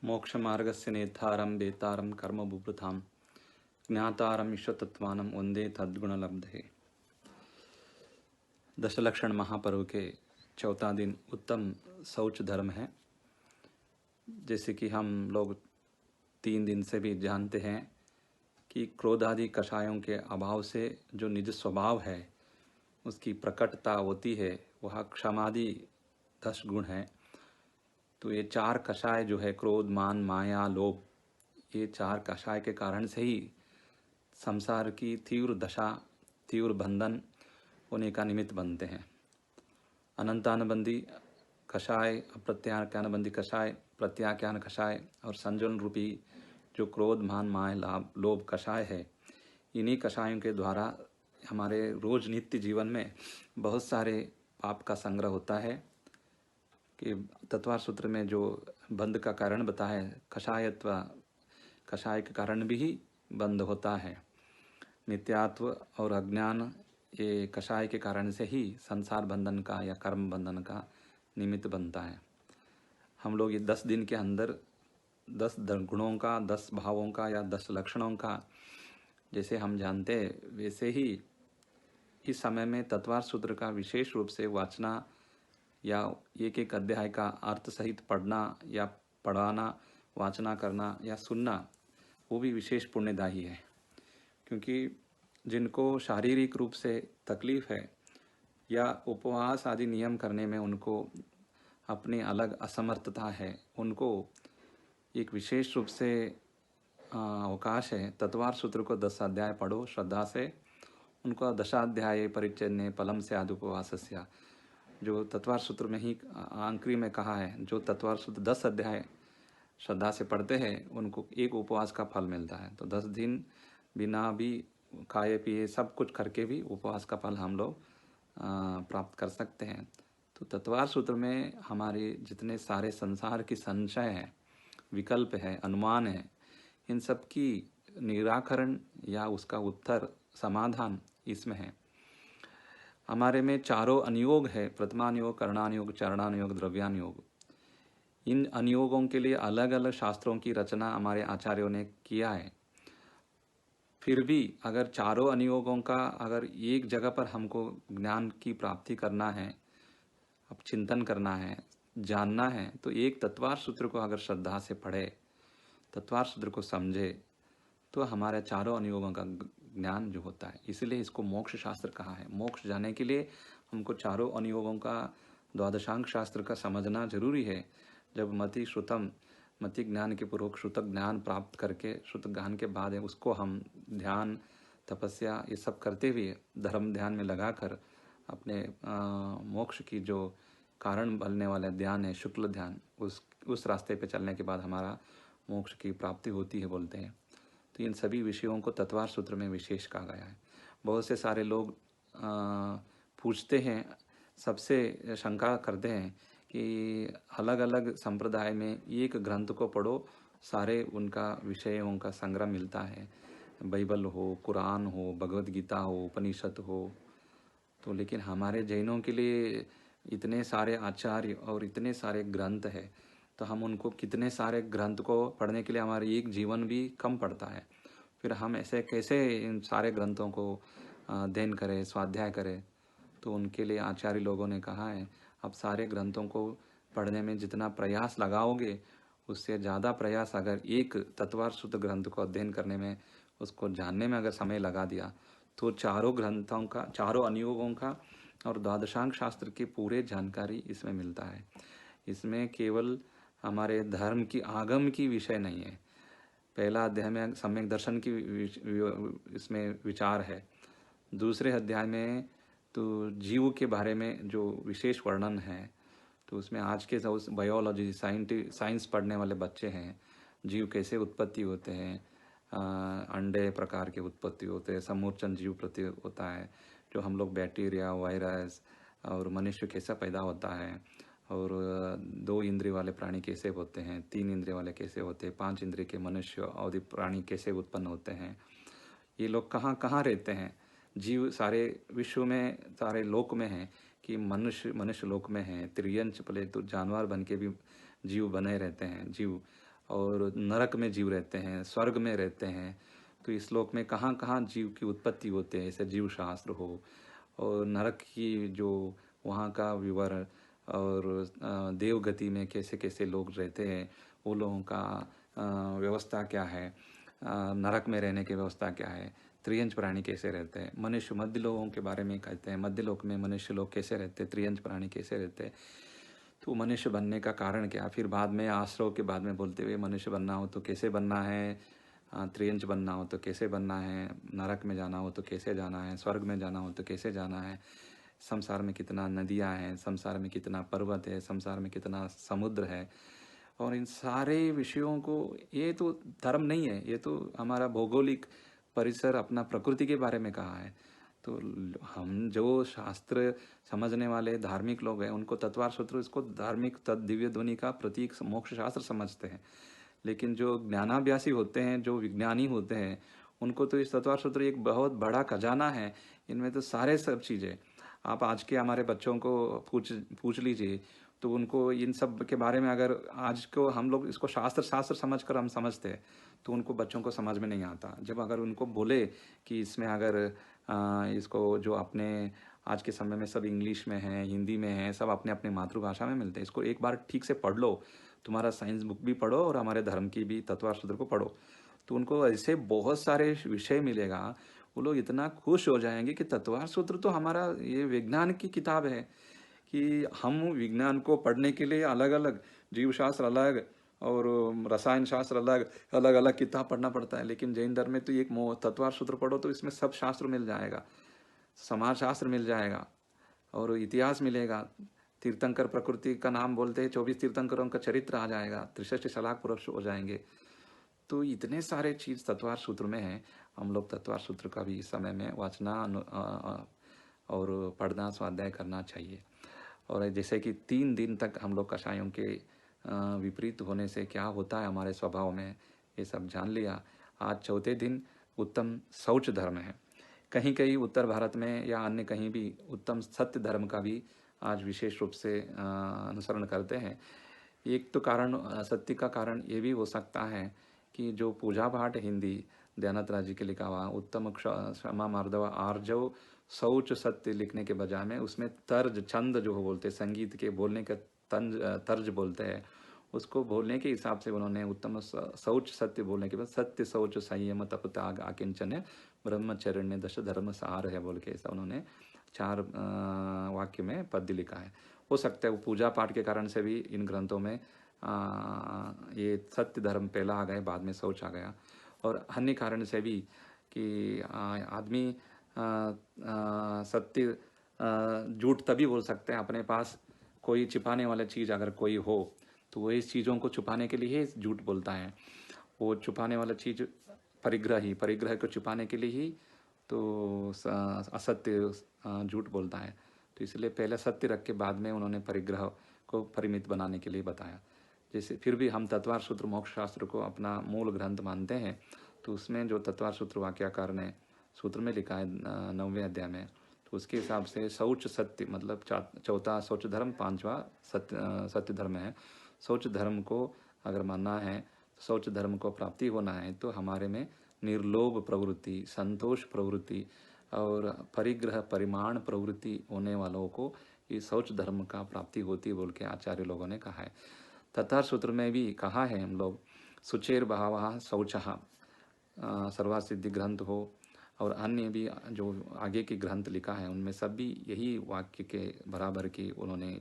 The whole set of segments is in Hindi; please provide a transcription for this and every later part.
मोक्षमार्गस्य नेतारं वेतारं कर्मभूभृतां ज्ञातारं ईश्वतत्त्वानं वन्दे तद्गुणलब्धे। दशलक्षण महापर्व के चौथा दिन उत्तम शौच धर्म है। जैसे कि हम लोग 3 दिन से भी जानते हैं कि क्रोध आदि कषायों के अभाव से जो निज स्वभाव है उसकी प्रकटता होती है, वह क्षमादि 10 गुण है। तो ये 4 कषाय जो है क्रोध, मान, माया, लोभ, ये 4 कषाय के कारण से ही संसार की तीव्र दशा, तीव्र बंधन होने का निमित्त बनते हैं। अनंतानुबंधी कषाय, अप्रत्याख्यानबंधी कषाय, प्रत्याख्यान कषाय और संजन रूपी जो क्रोध, मान, माया, लोभ कषाय है, इन्हीं कषायों के द्वारा हमारे रोज नित्य जीवन में बहुत सारे पाप का संग्रह होता है। कि तत्वार सूत्र में जो बंध का कारण बताया है, कषायत्व, कषाय के कारण भी ही बंध होता है। नित्यात्व और अज्ञान, ये कषाय के कारण से ही संसार बंधन का या कर्म बंधन का निमित्त बनता है। हम लोग ये 10 दिन के अंदर 10 गुणों का, 10 भावों का या 10 लक्षणों का जैसे हम जानते हैं, वैसे ही इस समय में तत्वार सूत्र का विशेष रूप से वाचना या एक एक अध्याय का अर्थ सहित पढ़ना या पढ़ाना, वाचना करना या सुनना, वो भी विशेष पुण्यदायी है। क्योंकि जिनको शारीरिक रूप से तकलीफ है या उपवास आदि नियम करने में उनको अपनी अलग असमर्थता है, उनको एक विशेष रूप से अवकाश है। तत्वार सूत्र को 10 अध्याय पढ़ो श्रद्धा से, उनको 10 परिच्छेदने फलम से आदि उपवासस्य, जो तत्वार सूत्र में ही आंकरी में कहा है, जो तत्वार सूत्र 10 अध्याय श्रद्धा से पढ़ते हैं उनको एक उपवास का फल मिलता है। तो 10 दिन बिना भी खाए पिए सब कुछ करके भी उपवास का फल हम लोग प्राप्त कर सकते हैं। तो तत्वार सूत्र में हमारे जितने सारे संसार की संशय है, विकल्प है, अनुमान है, इन सब की निराकरण या उसका उत्तर, समाधान इसमें है। हमारे में चारों अनुयोग है, प्रथमानुयोग, करणानुयोग, चरणानुयोग, द्रव्यानुयोग। इन अनुयोगों के लिए अलग अलग शास्त्रों की रचना हमारे आचार्यों ने किया है। फिर भी अगर चारों अनुयोगों का अगर एक जगह पर हमको ज्ञान की प्राप्ति करना है, अब चिंतन करना है, जानना है, तो एक तत्वार सूत्र को अगर श्रद्धा से पढ़े, तत्वार सूत्र को समझे, तो हमारे चारों अनुयोगों का ज्ञान जो होता है, इसलिए इसको मोक्ष शास्त्र कहा है। मोक्ष जाने के लिए हमको चारों अनुयोगों का, द्वादशांग शास्त्र का समझना जरूरी है। जब मति श्रुतम, मति ज्ञान के पूर्वक श्रुत ज्ञान प्राप्त करके, श्रुत ज्ञान के बाद है उसको हम ध्यान, तपस्या ये सब करते हुए धर्म ध्यान में लगाकर अपने मोक्ष की जो कारण बनने वाला ध्यान है, शुक्ल ध्यान, उस रास्ते पे चलने के बाद हमारा मोक्ष की प्राप्ति होती है बोलते हैं। तो इन सभी विषयों को तत्वार सूत्र में विशेष कहा गया है। बहुत से सारे लोग पूछते हैं, सबसे शंका करते हैं कि अलग अलग संप्रदाय में एक ग्रंथ को पढ़ो, सारे उनका विषयों का संग्रह मिलता है, बाइबल हो, कुरान हो, भगवद गीता हो, उपनिषद हो। तो लेकिन हमारे जैनों के लिए इतने सारे आचार्य और इतने सारे ग्रंथ है, तो हम उनको कितने सारे ग्रंथ को पढ़ने के लिए हमारे एक जीवन भी कम पड़ता है। फिर हम ऐसे कैसे इन सारे ग्रंथों को अध्ययन करें, स्वाध्याय करें। तो उनके लिए आचार्य लोगों ने कहा है, अब सारे ग्रंथों को पढ़ने में जितना प्रयास लगाओगे, उससे ज़्यादा प्रयास अगर एक तत्वार सूत्र ग्रंथ को अध्ययन करने में, उसको जानने में अगर समय लगा दिया, तो चारों ग्रंथों का, चारों अनुयोगों का और द्वादशांग शास्त्र की पूरे जानकारी इसमें मिलता है। इसमें केवल हमारे धर्म की आगम की विषय नहीं है। पहला अध्याय में सम्यक दर्शन की इसमें विचार है। दूसरे अध्याय में तो जीव के बारे में जो विशेष वर्णन है, तो उसमें आज के जो बायोलॉजी साइंस पढ़ने वाले बच्चे हैं, जीव कैसे उत्पत्ति होते हैं, अंडे प्रकार के उत्पत्ति होते हैं, समूर्चन जीव प्रति होता है, जो हम लोग बैक्टीरिया, वायरस और मनुष्य कैसा पैदा होता है, और 2 इंद्रिय वाले प्राणी कैसे होते हैं, 3 इंद्रिय वाले कैसे होते हैं, 5 इंद्रिय के मनुष्य और प्राणी कैसे उत्पन्न होते हैं, ये लोग कहाँ कहाँ रहते हैं, जीव सारे विश्व में, सारे लोक में हैं कि मनुष्य लोक में हैं, त्रियंच पले तो जानवर बन के भी जीव बने रहते हैं जीव, और नरक में जीव रहते हैं, स्वर्ग में रहते हैं। तो इस लोक में कहाँ कहाँ जीव की उत्पत्ति होते हैं, ऐसे जीव शास्त्र हो, और नरक की जो वहाँ का विवरण, और देवगति में कैसे कैसे लोग रहते हैं, वो लोगों का व्यवस्था क्या है, नरक में रहने की व्यवस्था क्या है, त्रियंच प्राणी कैसे रहते हैं, मनुष्य मध्य लोगों के बारे में कहते हैं, मध्य लोक में मनुष्य लोग कैसे रहते हैं, त्रियंच प्राणी कैसे रहते हैं, तो मनुष्य बनने का कारण क्या। फिर बाद में आश्रव के बाद में बोलते हुए मनुष्य बनना हो तो कैसे बनना है, त्रियंच बनना हो तो कैसे बनना है, नरक में जाना हो तो कैसे जाना है, स्वर्ग में जाना हो तो कैसे जाना है, संसार में कितना नदियाँ हैं, संसार में कितना पर्वत है, संसार में कितना समुद्र है। और इन सारे विषयों को, ये तो धर्म नहीं है, ये तो हमारा भौगोलिक परिसर, अपना प्रकृति के बारे में कहा है। तो हम जो शास्त्र समझने वाले धार्मिक लोग हैं, उनको तत्वार सूत्र इसको धार्मिक दिव्य ध्वनि का प्रतीक मोक्ष शास्त्र समझते हैं। लेकिन जो ज्ञानाभ्यासी होते हैं, जो विज्ञानी होते हैं, उनको तो इस तत्वार सूत्र एक बहुत बड़ा खजाना है। इनमें तो सारे सब चीज़ें, आप आज के हमारे बच्चों को पूछ पूछ लीजिए, तो उनको इन सब के बारे में, अगर आज को हम लोग इसको शास्त्र शास्त्र समझ कर हम समझते हैं, तो उनको बच्चों को समझ में नहीं आता। जब अगर उनको बोले कि इसमें अगर इसको जो अपने आज के समय में सब इंग्लिश में है, हिंदी में है, सब अपने अपने मातृभाषा में मिलते हैं, इसको एक बार ठीक से पढ़ लो, तुम्हारा साइंस बुक भी पढ़ो और हमारे धर्म की भी तत्वार सूत्र को पढ़ो, तो उनको ऐसे बहुत सारे विषय मिलेगा। वो लोग इतना खुश हो जाएंगे कि तत्वार सूत्र तो हमारा ये विज्ञान की किताब है, कि हम विज्ञान को पढ़ने के लिए अलग अलग जीव शास्त्र अलग और रसायन शास्त्र अलग अलग अलग किताब पढ़ना पड़ता है। लेकिन जैन धर्म में तो एक तत्वार सूत्र पढ़ो तो इसमें सब शास्त्र मिल जाएगा, समाज शास्त्र मिल जाएगा और इतिहास मिलेगा। तीर्थंकर प्रकृति का नाम बोलते हैं, 24 तीर्थंकरों का चरित्र आ जाएगा, 63 शलाक पुरुष हो जाएंगे। तो इतने सारे चीज़ तत्वार सूत्र में है। हम लोग तत्वार सूत्र का भी इस समय में वाचना और पढ़ना स्वाध्याय करना चाहिए। और जैसे कि 3 दिन तक हम लोग कषायों के विपरीत होने से क्या होता है हमारे स्वभाव में, ये सब जान लिया। आज चौथे दिन उत्तम शौच धर्म है। कहीं कहीं उत्तर भारत में या अन्य कहीं भी उत्तम सत्य धर्म का भी आज विशेष रूप से अनुसरण करते हैं। एक तो कारण, सत्य का कारण ये भी हो सकता है कि जो पूजा पाठ हिंदी दयानंद राज जी के लिखा हुआ उत्तम क्षमा मार्दव आर्जव शौच सत्य लिखने के बजाय में उसमें तर्ज छंद जो बोलते हैं, संगीत के बोलने का तर्ज बोलते हैं, उसको बोलने के हिसाब से उन्होंने उत्तम शौच सत्य बोलने के बाद सत्य शौच संयम तप त्याग आकिंचन ब्रह्मचर्य दश धर्म सार है बोल के, ऐसा उन्होंने 4 वाक्य में पद्य लिखा है। हो सकता है वो पूजा पाठ के कारण से भी इन ग्रंथों में ये सत्य धर्म पहला आ गया, बाद में शौच आ गया। और अन्य कारण से भी कि आदमी सत्य झूठ तभी बोल सकते हैं अपने पास कोई छिपाने वाला चीज़ अगर कोई हो, तो वो इस चीज़ों को छुपाने के लिए ही झूठ बोलता है। वो छुपाने वाला चीज़ परिग्रह को छुपाने के लिए ही तो असत्य झूठ बोलता है। तो इसलिए पहले सत्य रख के बाद में उन्होंने परिग्रह को परिमित बनाने के लिए बताया। जैसे फिर भी हम तत्वार सूत्र मोक्ष शास्त्र को अपना मूल ग्रंथ मानते हैं, तो उसमें जो तत्वार सूत्र वाक्याकार ने सूत्र में लिखा है 9वें अध्याय में, तो उसके हिसाब से शौच सत्य मतलब चौथा शौच धर्म, 5वां सत्य धर्म है। शौच धर्म को अगर मानना है, शौच धर्म को प्राप्ति होना है, तो हमारे में निर्लोभ प्रवृत्ति, संतोष प्रवृत्ति और परिग्रह परिमाण प्रवृत्ति होने वालों को इस शौच धर्म का प्राप्ति होती बोल के आचार्य लोगों ने कहा है। तथा सूत्र में भी कहा है हम लोग सुचेर बहावः शौचः, सर्वासिद्धि ग्रंथ हो और अन्य भी जो आगे के ग्रंथ लिखा है उनमें सब भी यही वाक्य के बराबर की उन्होंने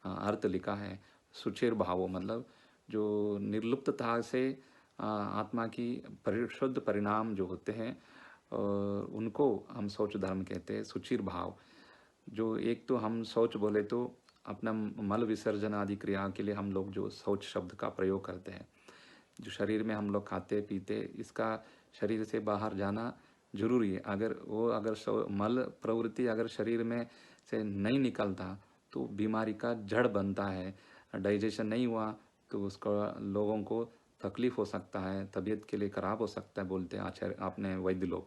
अर्थ लिखा है। सुचेर भावो मतलब जो निर्लिप्तता से आत्मा की परिशुद्ध परिणाम जो होते हैं और उनको हम शौच धर्म कहते हैं। सुचिर भाव, जो एक तो हम शौच बोले तो अपना मल विसर्जन आदि क्रिया के लिए हम लोग जो शौच शब्द का प्रयोग करते हैं, जो शरीर में हम लोग खाते पीते, इसका शरीर से बाहर जाना जरूरी है। अगर मल प्रवृत्ति अगर शरीर में से नहीं निकलता तो बीमारी का जड़ बनता है। डाइजेशन नहीं हुआ तो उसका लोगों को तकलीफ हो सकता है, तबीयत के लिए ख़राब हो सकता है बोलते हैं आचार्य आपने वैद्य लोग।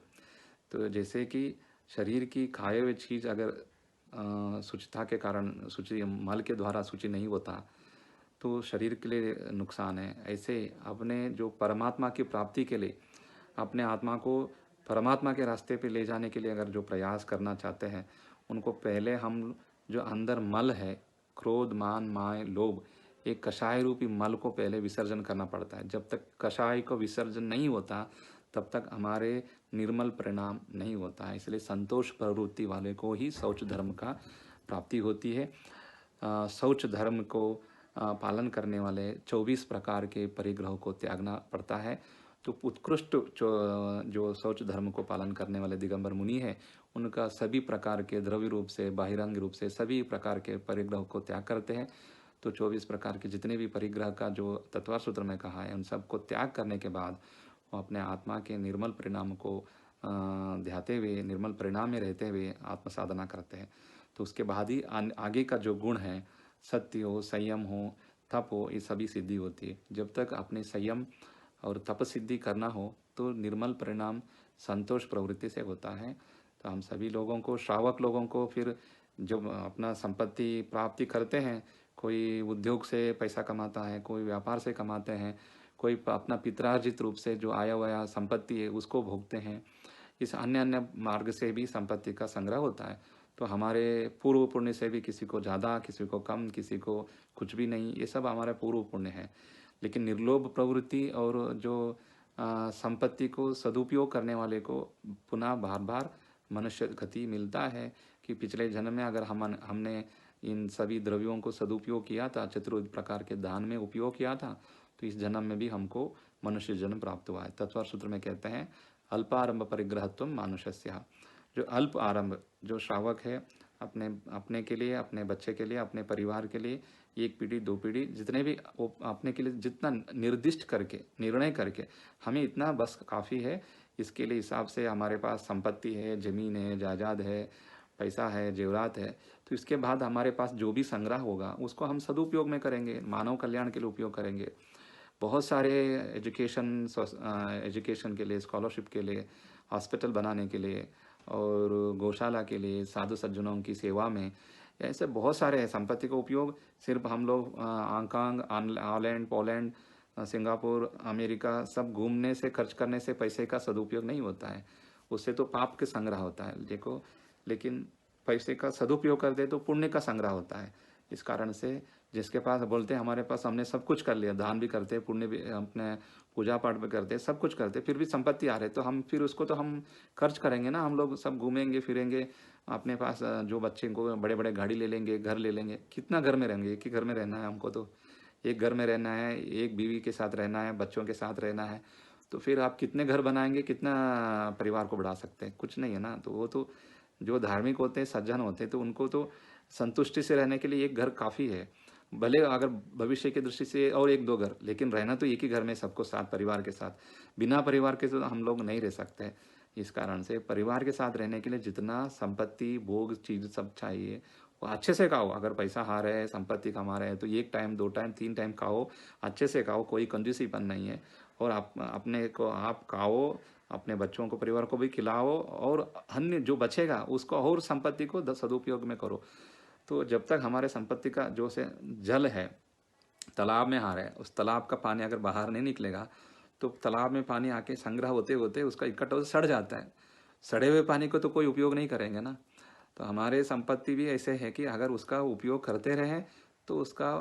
तो जैसे कि शरीर की खाए हुए चीज़ अगर शुचिता के कारण, शुचि मल के द्वारा शुचि नहीं होता, तो शरीर के लिए नुकसान है। ऐसे अपने जो परमात्मा की प्राप्ति के लिए, अपने आत्मा को परमात्मा के रास्ते पे ले जाने के लिए अगर जो प्रयास करना चाहते हैं, उनको पहले हम जो अंदर मल है, क्रोध, मान, माय, लोभ, एक कषाय रूपी मल को पहले विसर्जन करना पड़ता है। जब तक कषाय को विसर्जन नहीं होता, तब तक हमारे निर्मल परिणाम नहीं होता है। इसलिए संतोष प्रवृत्ति वाले को ही शौच धर्म का प्राप्ति होती है। शौच धर्म को पालन करने वाले 24 प्रकार के परिग्रह को त्यागना पड़ता है। तो उत्कृष्ट जो शौच धर्म को पालन करने वाले दिगंबर मुनि है, उनका सभी प्रकार के द्रव्य रूप से, बाहिरंग रूप से सभी प्रकार के परिग्रह को त्याग करते हैं। तो 24 प्रकार के जितने भी परिग्रह का जो तत्वार सूत्र में कहा है, उन सबको त्याग करने के बाद वो अपने आत्मा के निर्मल परिणाम को ध्याते हुए, निर्मल परिणाम में रहते हुए आत्म साधना करते हैं। तो उसके बाद ही आगे का जो गुण है, सत्य हो, संयम हो, तप हो, ये सभी सिद्धि होती है। जब तक अपने संयम और तप सिद्धि करना हो तो निर्मल परिणाम संतोष प्रवृत्ति से होता है। तो हम सभी लोगों को, श्रावक लोगों को, फिर जब अपना संपत्ति प्राप्ति करते हैं, कोई उद्योग से पैसा कमाता है, कोई व्यापार से कमाते हैं, कोई अपना पित्रार्जित रूप से जो आया हुआ संपत्ति है उसको भोगते हैं। इस अन्य अन्य मार्ग से भी संपत्ति का संग्रह होता है। तो हमारे पूर्व पुण्य से भी किसी को ज़्यादा, किसी को कम, किसी को कुछ भी नहीं, ये सब हमारे पूर्व पुण्य है। लेकिन निर्लोभ प्रवृत्ति और जो संपत्ति को सदुपयोग करने वाले को पुनः बार बार मनुष्य गति मिलता है कि पिछले जन्म में अगर हमने इन सभी द्रव्यों को सदुपयोग किया था, चतुर्विध प्रकार के दान में उपयोग किया था, तो इस जन्म में भी हमको मनुष्य जन्म प्राप्त हुआ है। तत्वार सूत्र में कहते हैं अल्पारंभ परिग्रहत्व मानुषस्य। जो अल्प आरंभ, जो श्रावक है, अपने के लिए, अपने बच्चे के लिए, अपने परिवार के लिए, एक पीढ़ी, दो पीढ़ी, जितने भी अपने के लिए जितना निर्दिष्ट करके, निर्णय करके हमें इतना बस काफ़ी है, इसके लिए हिसाब से हमारे पास संपत्ति है, जमीन है, जायदाद है, पैसा है, जेवरात है, तो इसके बाद हमारे पास जो भी संग्रह होगा उसको हम सदुपयोग में करेंगे, मानव कल्याण के लिए उपयोग करेंगे। बहुत सारे एजुकेशन के लिए, स्कॉलरशिप के लिए, हॉस्पिटल बनाने के लिए और गौशाला के लिए, साधु सज्जनों की सेवा में, ऐसे बहुत सारे हैं। संपत्ति का उपयोग सिर्फ हम लोग Hong Kong, Holland, Poland, Singapore, America सब घूमने से, खर्च करने से पैसे का सदुपयोग नहीं होता है। उससे तो पाप के संग्रह होता है देखो। लेकिन पैसे का सदुपयोग करते तो पुण्य का संग्रह होता है। इस कारण से जिसके पास बोलते हैं हमारे पास, हमने सब कुछ कर लिया, दान भी करते, पुण्य भी, अपने पूजा पाठ भी करते, सब कुछ करते, फिर भी संपत्ति आ रहे, तो हम फिर उसको तो हम खर्च करेंगे ना। हम लोग सब घूमेंगे फिरेंगे, अपने पास जो बच्चे को बड़े बड़े गाड़ी ले लेंगे, घर ले लेंगे, कितना घर में रहेंगे? एक ही घर में रहना है हमको, तो एक घर में रहना है, एक बीवी के साथ रहना है, बच्चों के साथ रहना है, तो फिर आप कितने घर बनाएंगे, कितना परिवार को बढ़ा सकते हैं? कुछ नहीं है ना। तो वो तो जो धार्मिक होते हैं, सज्जन होते हैं, तो उनको तो संतुष्टि से रहने के लिए एक घर काफ़ी है। भले अगर भविष्य की दृष्टि से और एक दो घर, लेकिन रहना तो एक ही घर में सबको साथ, परिवार के साथ। बिना परिवार के तो हम लोग नहीं रह सकते। इस कारण से परिवार के साथ रहने के लिए जितना संपत्ति, भोग, चीज़ सब चाहिए वो अच्छे से खाओ। अगर पैसा हार है, संपत्ति कमा रहे हैं, तो एक टाइम, दो टाइम, तीन टाइम खाओ, अच्छे से खाओ, कोई कंजूसीपन नहीं है। और आप अपने को आप खाओ, अपने बच्चों को, परिवार को भी खिलाओ, और अन्य जो बचेगा उसको और संपत्ति को सदुपयोग में करो। तो जब तक हमारे संपत्ति का जो से जल है, तालाब में आ रहा है, उस तालाब का पानी अगर बाहर नहीं निकलेगा तो तालाब में पानी आके संग्रह होते होते उसका इकट्ठा होकर सड़ जाता है। सड़े हुए पानी को तो कोई उपयोग नहीं करेंगे ना। तो हमारे संपत्ति भी ऐसे है कि अगर उसका उपयोग करते रहें तो उसका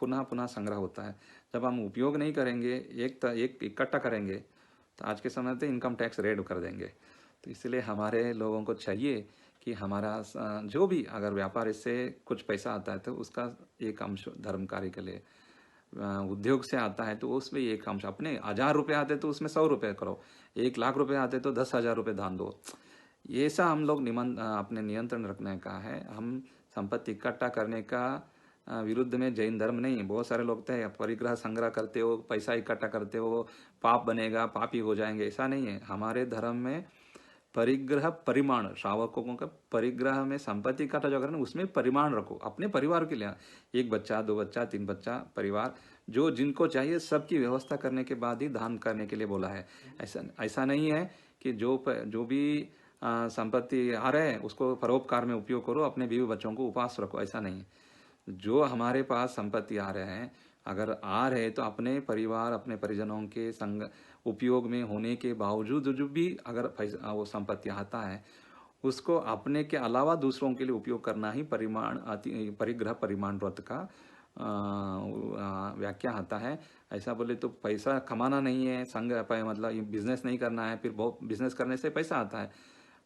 पुनः पुनः संग्रह होता है। जब हम उपयोग नहीं करेंगे, एक इकट्ठा करेंगे, तो आज के समय में इनकम टैक्स रेड कर देंगे। तो इसलिए हमारे लोगों को चाहिए कि हमारा जो भी अगर व्यापार इससे कुछ पैसा आता है तो उसका एक अंश धर्म कार्य के लिए, उद्योग से आता है तो उसमें एक अंश, अपने 1000 रुपये आते तो उसमें 100 रुपये करो, 1 लाख रुपये आते तो 10,000 रुपये दान दो। ये ऐसा हम लोग अपने नियंत्रण रखने का है। हम संपत्ति इकट्ठा करने का विरुद्ध में जैन धर्म नहीं। बहुत सारे लोग थे परिग्रह संग्रह करते हो, पैसा इकट्ठा करते हो, पाप बनेगा, पापी हो जाएंगे, ऐसा नहीं है। हमारे धर्म में परिग्रह परिमाण, श्रावकों का परिग्रह में संपत्ति इकट्ठा जो करना उसमें परिमाण रखो, अपने परिवार के लिए। एक बच्चा, दो बच्चा, तीन बच्चा, परिवार जो जिनको चाहिए सबकी व्यवस्था करने के बाद ही दान करने के लिए बोला है। ऐसा नहीं है कि जो भी संपत्ति आ रहे हैं उसको परोपकार में उपयोग करो, अपने बीवी बच्चों को उपास रखो, ऐसा नहीं है। जो हमारे पास संपत्ति आ रहे हैं, अगर आ रहे तो अपने परिवार अपने परिजनों के संग उपयोग में होने के बावजूद जो भी अगर पैसा वो संपत्ति आता है, उसको अपने के अलावा दूसरों के लिए उपयोग करना ही परिग्रह परिमाण व्रत का व्याख्या आता है। ऐसा बोले तो पैसा कमाना नहीं है, मतलब बिजनेस नहीं करना है, फिर बहुत बिजनेस करने से पैसा आता है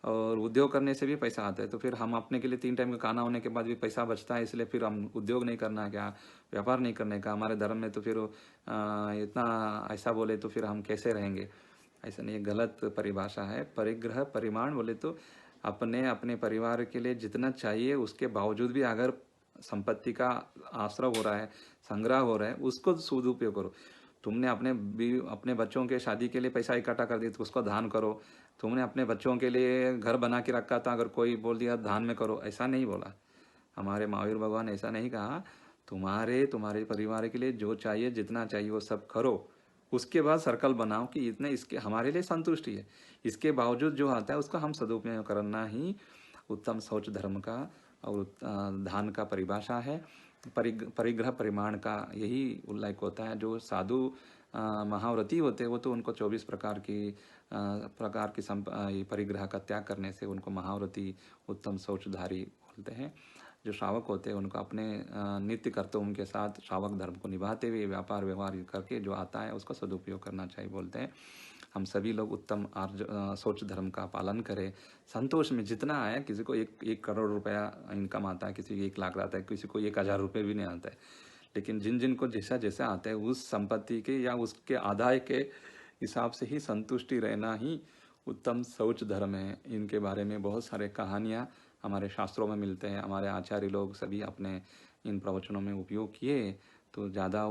और उद्योग करने से भी पैसा आता है। तो फिर हम अपने के लिए 3 टाइम का खाना होने के बाद भी पैसा बचता है, इसलिए फिर हम उद्योग नहीं करना है क्या, व्यापार नहीं करने का। हमारे धर्म में तो फिर इतना ऐसा बोले तो फिर हम कैसे रहेंगे? ऐसा नहीं, गलत परिभाषा है। परिग्रह परिमाण बोले तो अपने अपने परिवार के लिए जितना चाहिए उसके बावजूद भी अगर संपत्ति का आश्रय हो रहा है, संग्रह हो रहा है, उसको सदुपयोग करो। तुमने अपने बच्चों के शादी के लिए पैसा इकट्ठा कर दिया तो उसको दान करो। तुमने अपने बच्चों के लिए घर बना के रखा था, अगर कोई बोल दिया दान में करो, ऐसा नहीं बोला। हमारे महावीर भगवान ऐसा नहीं कहा। तुम्हारे परिवार के लिए जो चाहिए जितना चाहिए वो सब करो, उसके बाद सर्कल बनाओ कि इतने इसके हमारे लिए संतुष्टि है। इसके बावजूद जो आता है उसका हम सदुपयोग करना ही उत्तम शौच धर्म का और दान का परिभाषा है। परिग्रह परिमाण का यही उल्लेख होता है। जो साधु महाव्रती होते हैं वो तो उनको 24 ये परिग्रह का त्याग करने से उनको महाव्रती उत्तम शौचधारी बोलते हैं। जो श्रावक होते हैं उनको अपने नित्य कर्तव्यों के साथ श्रावक धर्म को निभाते हुए व्यापार व्यवहार करके जो आता है उसका सदुपयोग करना चाहिए बोलते हैं। हम सभी लोग उत्तम शौच धर्म का पालन करें। संतोष में जितना आया, किसी को 1 करोड़ रुपया इनकम आता है, किसी को 1 लाख आता है, किसी को 1,000 रुपये भी नहीं आता है। लेकिन जिन जिन को जैसा जैसा आता है उस संपत्ति के या उसके आदाय के हिसाब से ही संतुष्टि रहना ही उत्तम शौच धर्म है। इनके बारे में बहुत सारे कहानियाँ हमारे शास्त्रों में मिलते हैं। हमारे आचार्य लोग सभी अपने इन प्रवचनों में उपयोग किए। तो ज़्यादा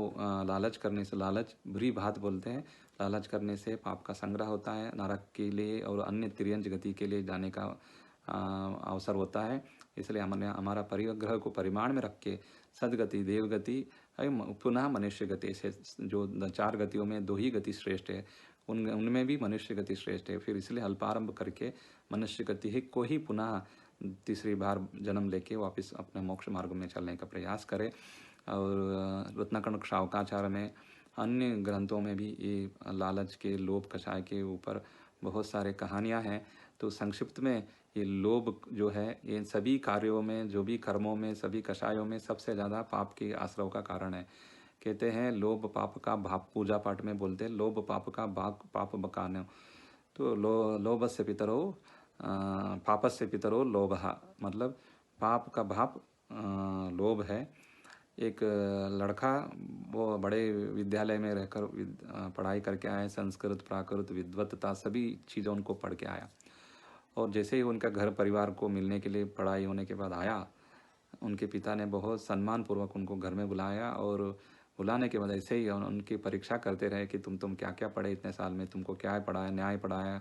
लालच करने से, लालच बुरी बात बोलते हैं, लालच करने से पाप का संग्रह होता है, नरक के लिए और अन्य तिर्यंच गति के लिए जाने का अवसर होता है। इसलिए हमने हमारा परिग्रह को परिमाण में रख के सदगति, देवगति पुनः मनुष्य गति से, जो 4 गतियों में 2 ही गति श्रेष्ठ है, उनमें भी मनुष्य गति श्रेष्ठ है। फिर इसलिए अल्पारंभ करके मनुष्य गति ही को ही पुनः तीसरी बार जन्म लेके वापस अपने मोक्ष मार्ग में चलने का प्रयास करें। और रत्नाकर्ण शावकाचार्य में अन्य ग्रंथों में भी ये लालच के, लोभ कषाय के ऊपर बहुत सारे कहानियाँ हैं। तो संक्षिप्त में ये लोभ जो है ये सभी कार्यों में, जो भी कर्मों में, सभी कषायों में सबसे ज़्यादा पाप के आश्रव का कारण है। कहते हैं लोभ पाप का भाप, पूजा पाठ में बोलते हैं लोभ पाप का पाप बकानो। तो लोभस्य पितरो पापस्य पितरो लोभः, मतलब पाप का भाप लोभ है। एक लड़का वो बड़े विद्यालय में रहकर पढ़ाई करके आया, संस्कृत प्राकृत विद्वत्ता सभी चीज़ों उनको पढ़ के आया। और जैसे ही उनका घर परिवार को मिलने के लिए पढ़ाई होने के बाद आया, उनके पिता ने बहुत सम्मान पूर्वक उनको घर में बुलाया और बुलाने के बाद ऐसे ही उनकी परीक्षा करते रहे कि तुम क्या क्या पढ़े इतने साल में, तुमको क्या पढ़ाया, न्याय पढ़ाया,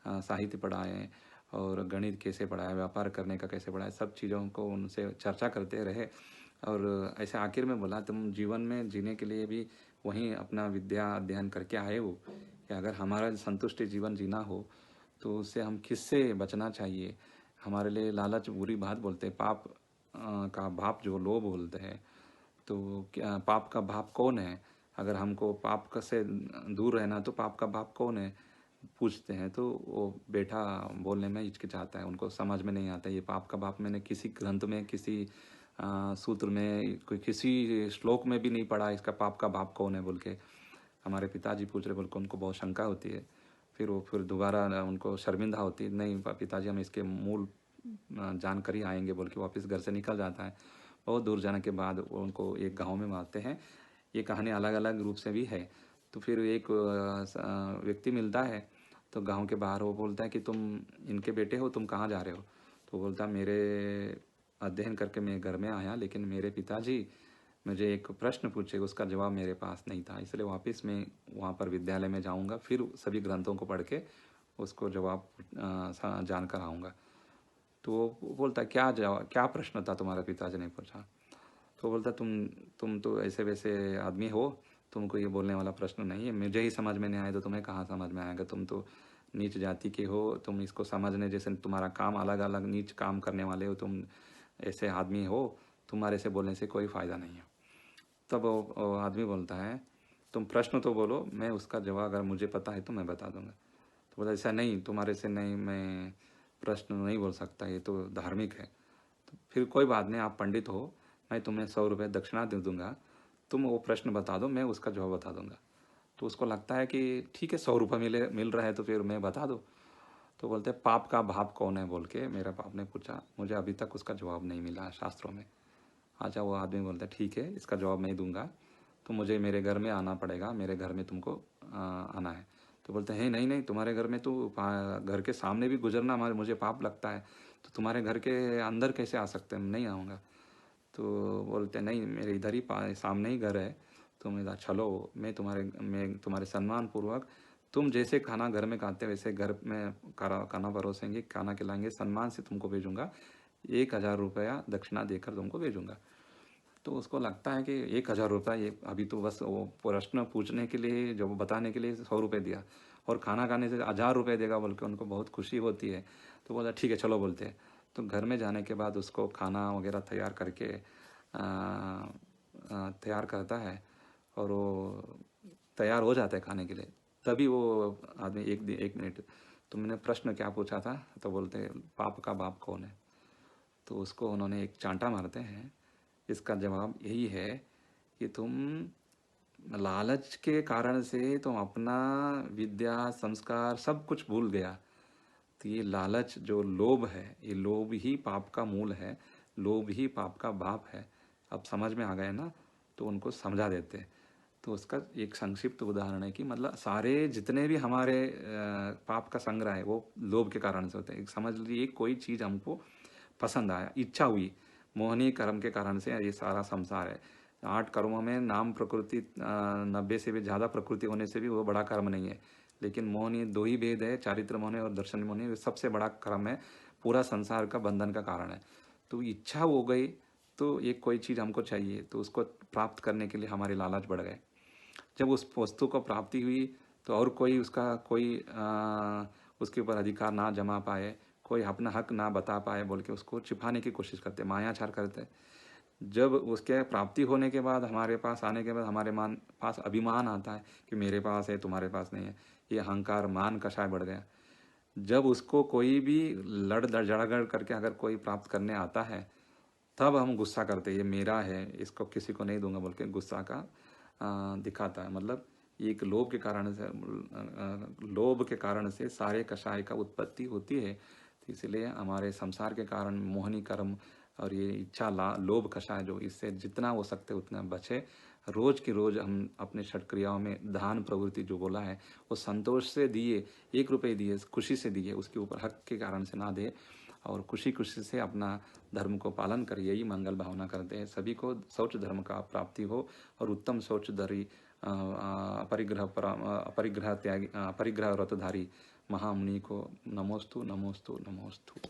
साहित्य पढ़ाए और गणित कैसे पढ़ाया, व्यापार करने का कैसे पढ़ाया, सब चीज़ों को उनसे चर्चा करते रहे। और ऐसे आखिर में बोला तुम जीवन में जीने के लिए भी वहीं अपना विद्या अध्ययन करके आए हो, कि अगर हमारा संतुष्टि जीवन जीना हो तो उससे हम किससे बचना चाहिए। हमारे लिए लालच बुरी बात बोलते हैं, पाप का भाप जो लोभ बोलते हैं। तो क्या पाप का भाप कौन है? अगर हमको से दूर रहना तो पाप का भाप कौन है पूछते हैं तो वो बेटा बोलने में हिचकिचाता है, उनको समझ में नहीं आता। ये पाप का भाप मैंने किसी ग्रंथ में, किसी सूत्र में, कोई किसी श्लोक में भी नहीं पढ़ा इसका पाप का भाप कौन है बोल के। हमारे पिताजी पूछ रहे बोल के उनको बहुत शंका होती है। फिर दोबारा उनको शर्मिंदा होती है, नहीं पिताजी हम इसके मूल जानकारी आएंगे बोल के वापस घर से निकल जाता है। बहुत दूर जाने के बाद उनको एक गांव में मारते हैं। ये कहानी अलग अलग रूप से भी है। तो फिर एक व्यक्ति मिलता है तो गांव के बाहर, वो बोलता है कि तुम इनके बेटे हो, तुम कहाँ जा रहे हो? तो बोलता मेरे अध्ययन करके मैं घर में आया, लेकिन मेरे पिताजी मुझे एक प्रश्न पूछे, उसका जवाब मेरे पास नहीं था, इसलिए वापस मैं वहाँ पर विद्यालय में जाऊँगा, फिर सभी ग्रंथों को पढ़ के उसको जवाब जानकर आऊँगा। तो वो बोलता क्या प्रश्न था तुम्हारे पिताजी ने पूछा? तो बोलता तुम तो ऐसे वैसे आदमी हो, तुमको ये बोलने वाला प्रश्न नहीं है, मुझे ही समझ में नहीं आया तो तुम्हें कहाँ समझ में आएगा? तुम तो नीच जाति के हो, तुम इसको समझने जैसे तुम्हारा काम अलग अलग नीच काम करने वाले हो, तुम ऐसे आदमी हो, तुम्हारे से बोलने से कोई फ़ायदा नहीं है। तब वो आदमी बोलता है, तुम प्रश्न तो बोलो, मैं उसका जवाब अगर मुझे पता है तो मैं बता दूंगा। तो बोला ऐसा नहीं, तुम्हारे से नहीं, मैं प्रश्न नहीं बोल सकता, ये तो धार्मिक है। तो फिर कोई बात नहीं, आप पंडित हो, मैं तुम्हें 100 रुपये दक्षिणा दे दूंगा, तुम वो प्रश्न बता दो, मैं उसका जवाब बता दूंगा। तो उसको लगता है कि ठीक है, 100 रुपये मिल रहा है तो फिर मैं बता दो। तो बोलते हैं पाप का भाप कौन है बोल के मेरा बाप ने पूछा, मुझे अभी तक उसका जवाब नहीं मिला शास्त्रों में। अच्छा, वो आदमी बोलता है ठीक है, इसका जवाब मैं दूंगा, तो मुझे मेरे घर में आना पड़ेगा, मेरे घर में तुमको आना है। तो बोलते हैं नहीं नहीं, तुम्हारे घर में तो घर के सामने भी गुजरना हमारे मुझे पाप लगता है, तो तुम्हारे घर के अंदर कैसे आ सकते हैं, नहीं आऊँगा। तो बोलते हैं नहीं, मेरे इधर ही सामने ही घर है, तुम इधर चलो, मैं तुम्हारे सम्मान पूर्वक, तुम जैसे खाना घर में खाते वैसे घर में खाना परोसेंगे, खाना खिलाएंगे, सम्मान से तुमको भेजूंगा, 1,000 रुपया दक्षिणा देकर तुमको भेजूंगा। तो उसको लगता है कि 1,000 रुपया, ये अभी तो बस वो प्रश्न पूछने के लिए, जो बताने के लिए 100 रुपये दिया, और खाना खाने से 1,000 रुपये देगा बोल के उनको बहुत खुशी होती है। तो बोला ठीक है चलो बोलते हैं। तो घर में जाने के बाद उसको खाना वगैरह तैयार करके तैयार करता है, और वो तैयार हो जाता है खाने के लिए। तभी वो आदमी, एक मिनट, तुमने प्रश्न क्या पूछा था? तो बोलते हैं पाप का बाप कौन है। तो उसको उन्होंने एक चांटा मारते हैं। इसका जवाब यही है कि तुम लालच के कारण से तुम अपना विद्या संस्कार सब कुछ भूल गया। तो ये लालच जो लोभ है, ये लोभ ही पाप का मूल है, लोभ ही पाप का बाप है। अब समझ में आ गए ना? तो उनको समझा देते हैं। तो उसका एक संक्षिप्त उदाहरण है कि मतलब सारे जितने भी हमारे पाप का संग्रह है वो लोभ के कारण से होते हैं। समझ लीजिए कोई चीज़ हमको पसंद आया, इच्छा हुई, मोहनी कर्म के कारण से ये सारा संसार है। 8 कर्मों में नाम प्रकृति 90 से भी ज़्यादा प्रकृति होने से भी वो बड़ा कर्म नहीं है, लेकिन मोहनी 2 ही भेद है, चारित्र मोहनी और दर्शन मोहनी, वो सबसे बड़ा कर्म है, पूरा संसार का बंधन का कारण है। तो इच्छा हो गई, तो एक कोई चीज़ हमको चाहिए, तो उसको प्राप्त करने के लिए हमारे लालच बढ़ गए। जब उस वस्तु को प्राप्ति हुई, तो और कोई उसका कोई उसके ऊपर अधिकार ना जमा पाए, कोई अपना हक ना बता पाए बोल के उसको छिपाने की कोशिश करते, मायाचार करते। जब उसके प्राप्ति होने के बाद, हमारे पास आने के बाद, हमारे पास अभिमान आता है कि मेरे पास है तुम्हारे पास नहीं है, ये अहंकार मान कषाय बढ़ गया। जब उसको कोई भी लड़ झगड़ करके अगर कोई प्राप्त करने आता है, तब हम गुस्सा करते, ये मेरा है, इसको किसी को नहीं दूंगा बोल के गुस्सा का दिखाता है। मतलब एक लोभ के कारण से, लोभ के कारण से सारे कषाय का उत्पत्ति होती है। तो इसलिए हमारे संसार के कारण मोहनी कर्म और ये इच्छा लोभ कषाय, जो इससे जितना हो सकते उतना बचे। रोज की रोज हम अपने षट क्रियाओं में दान प्रवृत्ति जो बोला है, वो संतोष से दिए, 1 रुपये दिए, खुशी से दिए, उसके ऊपर हक के कारण से ना दे, और खुशी खुशी से अपना धर्म को पालन कर, यही मंगल भावना करते हैं। सभी को शौच धर्म का प्राप्ति हो, और उत्तम शौच धरी अपरिग्रह त्यागी, अपरिग्रह व्रतधारी महामुनि को नमोस्तु नमोस्तु नमोस्तु।